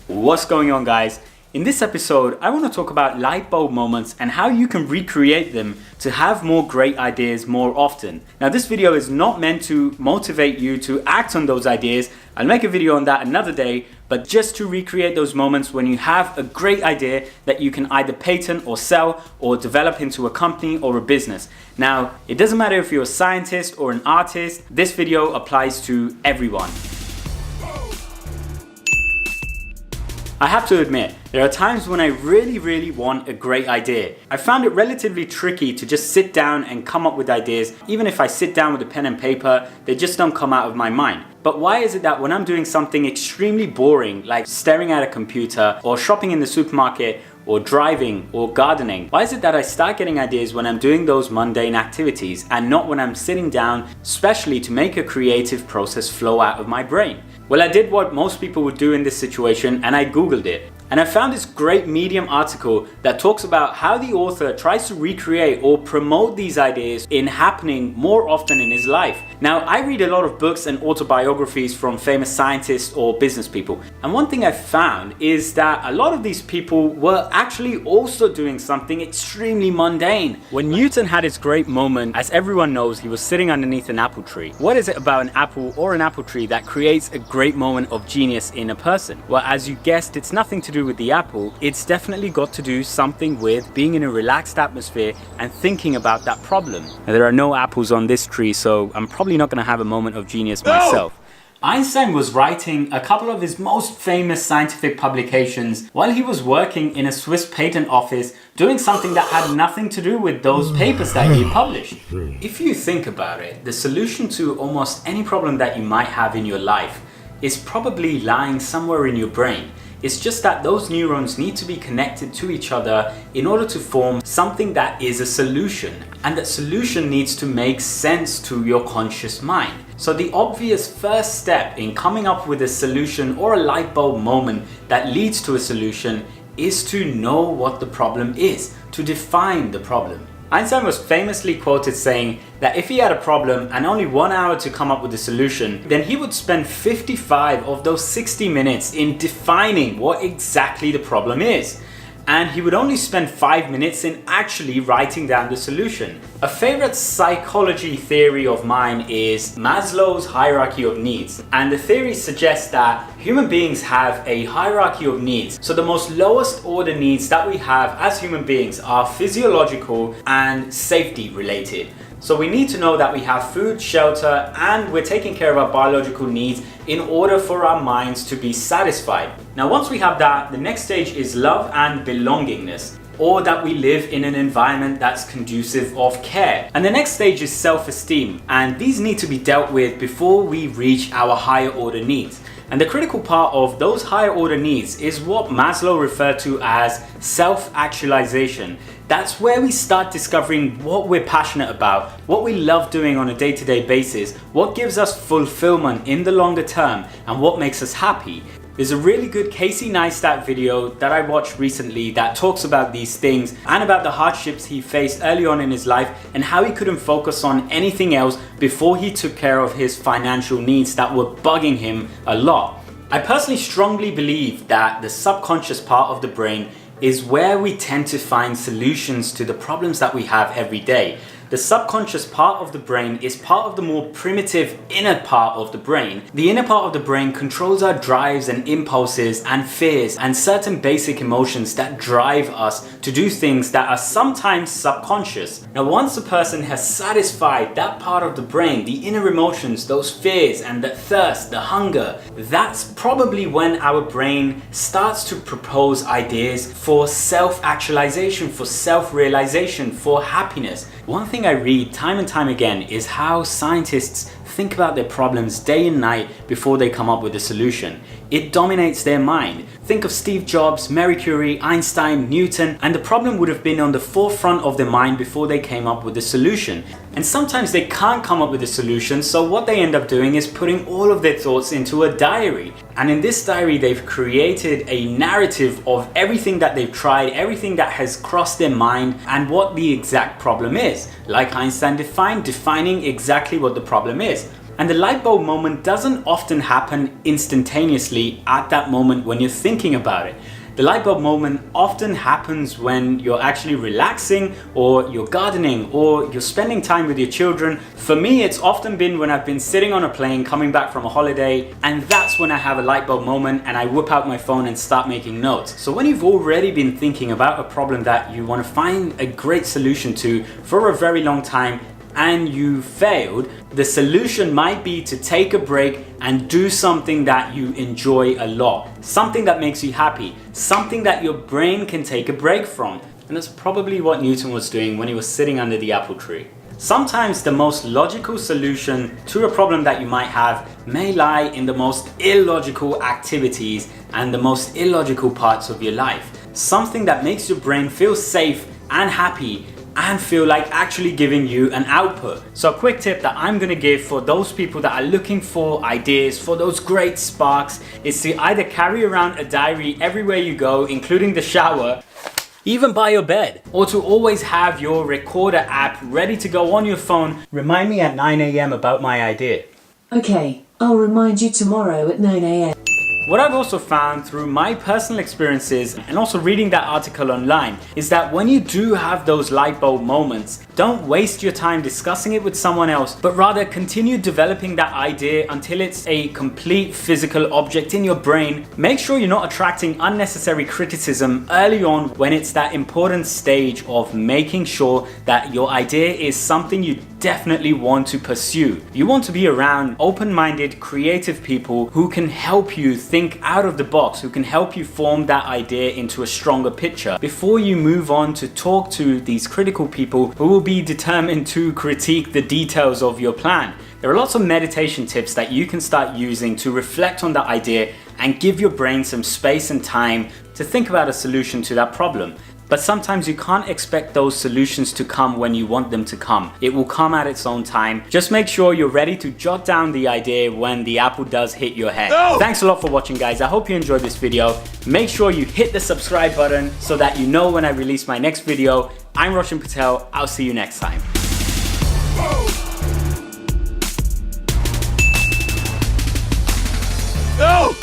What's going on, guys? In this episode, I want to talk about light bulb moments and how you can recreate them to have more great ideas more often. Now, this video is not meant to motivate you to act on those ideas. I'll make a video on that another day, but just to recreate those moments when you have a great idea that you can either patent or sell or develop into a company or a business. Now, it doesn't matter if you're a scientist or an artist, this video applies to everyone. I have to admit, there are times when I really want a great idea. I found it relatively tricky to just sit down and come up with ideas. Even if I sit down with a pen and paper, they just don't come out of my mind. But why is it that when I'm doing something extremely boring, like staring at a computer or shopping in the supermarket or driving or gardening, why is it that I start getting ideas when I'm doing those mundane activities and not when I'm sitting down, especially to make a creative process flow out of my brain? Well, I did what most people would do in this situation, and I Googled it. And I found this great Medium article that talks about how the author tries to recreate or promote these ideas in happening more often in his life. Now, I read a lot of books and autobiographies from famous scientists or business people. And one thing I found is that a lot of these people were actually also doing something extremely mundane. When Newton had his great moment, as everyone knows, he was sitting underneath an apple tree. What is it about an apple or an apple tree that creates a great moment of genius in a person? Well, as you guessed, it's nothing to do with the apple. It's definitely got to do something with being in a relaxed atmosphere and thinking about that problem. Now, there are no apples on this tree, so I'm probably not going to have a moment of genius myself. Einstein was writing a couple of his most famous scientific publications while he was working in a Swiss patent office doing something that had nothing to do with those papers that he published. If you think about it, the solution to almost any problem that you might have in your life is probably lying somewhere in your brain. It's just that those neurons need to be connected to each other in order to form something that is a solution. And that solution needs to make sense to your conscious mind. So the obvious first step in coming up with a solution or a light bulb moment that leads to a solution is to know what the problem is, to define the problem. Einstein was famously quoted saying that if he had a problem and only 1 hour to come up with a solution, then he would spend 55 of those 60 minutes in defining what exactly the problem is. And he would only spend 5 minutes in actually writing down the solution. A favorite psychology theory of mine is Maslow's hierarchy of needs. And the theory suggests that human beings have a hierarchy of needs. So the most lowest order needs that we have as human beings are physiological and safety related. So we need to know that we have food, shelter, and we're taking care of our biological needs in order for our minds to be satisfied. Now, once we have that, the next stage is love and belongingness, or that we live in an environment that's conducive of care. And the next stage is self-esteem, and these need to be dealt with before we reach our higher order needs. And the critical part of those higher order needs is what Maslow referred to as self-actualization. That's where we start discovering what we're passionate about, what we love doing on a day-to-day basis, what gives us fulfillment in the longer term, and what makes us happy. There's a really good Casey Neistat video that I watched recently that talks about these things and about the hardships he faced early on in his life and how he couldn't focus on anything else before he took care of his financial needs that were bugging him a lot. I personally strongly believe that the subconscious part of the brain is where we tend to find solutions to the problems that we have every day. The subconscious part of the brain is part of the more primitive inner part of the brain. The inner part of the brain controls our drives and impulses and fears and certain basic emotions that drive us to do things that are sometimes subconscious. Now, once a person has satisfied that part of the brain, the inner emotions, those fears and the thirst, the hunger, that's probably when our brain starts to propose ideas for self-actualization, for self-realization, for happiness. One thing I read time and time again is how scientists think about their problems day and night before they come up with a solution. It dominates their mind. Think of Steve Jobs, Marie Curie, Einstein, Newton, and the problem would have been on the forefront of their mind before they came up with a solution. And sometimes they can't come up with a solution, so what they end up doing is putting all of their thoughts into a diary. And in this diary, they've created a narrative of everything that they've tried, everything that has crossed their mind, and what the exact problem is. Like Einstein defining exactly what the problem is. And the light bulb moment doesn't often happen instantaneously at that moment when you're thinking about it. The light bulb moment often happens when you're actually relaxing, or you're gardening, or you're spending time with your children. For me, it's often been when I've been sitting on a plane coming back from a holiday, and that's when I have a light bulb moment and I whip out my phone and start making notes. So when you've already been thinking about a problem that you want to find a great solution to for a very long time, and you failed, the solution might be to take a break and do something that you enjoy a lot, something that makes you happy, something that your brain can take a break from. And that's probably what Newton was doing when he was sitting under the apple tree. Sometimes the most logical solution to a problem that you might have may lie in the most illogical activities and the most illogical parts of your life. Something that makes your brain feel safe and happy and feel like actually giving you an output. So a quick tip that I'm gonna give for those people that are looking for ideas, for those great sparks, is to either carry around a diary everywhere you go, including the shower, even by your bed, or to always have your recorder app ready to go on your phone. Remind me at 9 a.m. about my idea. Okay, I'll remind you tomorrow at 9 a.m. What I've also found through my personal experiences and also reading that article online is that when you do have those light bulb moments, don't waste your time discussing it with someone else, but rather continue developing that idea until it's a complete physical object in your brain. Make sure you're not attracting unnecessary criticism early on when it's that important stage of making sure that your idea is something you definitely want to pursue. You want to be around open-minded, creative people who can help you think out of the box, who can help you form that idea into a stronger picture before you move on to talk to these critical people who will be determined to critique the details of your plan. There are lots of meditation tips that you can start using to reflect on that idea and give your brain some space and time to think about a solution to that problem. But sometimes you can't expect those solutions to come when you want them to come. It will come at its own time. Just make sure you're ready to jot down the idea when the apple does hit your head. No! Thanks a lot for watching, guys. I hope you enjoyed this video. Make sure you hit the subscribe button so that you know when I release my next video. I'm Roshan Patel. I'll see you next time. No!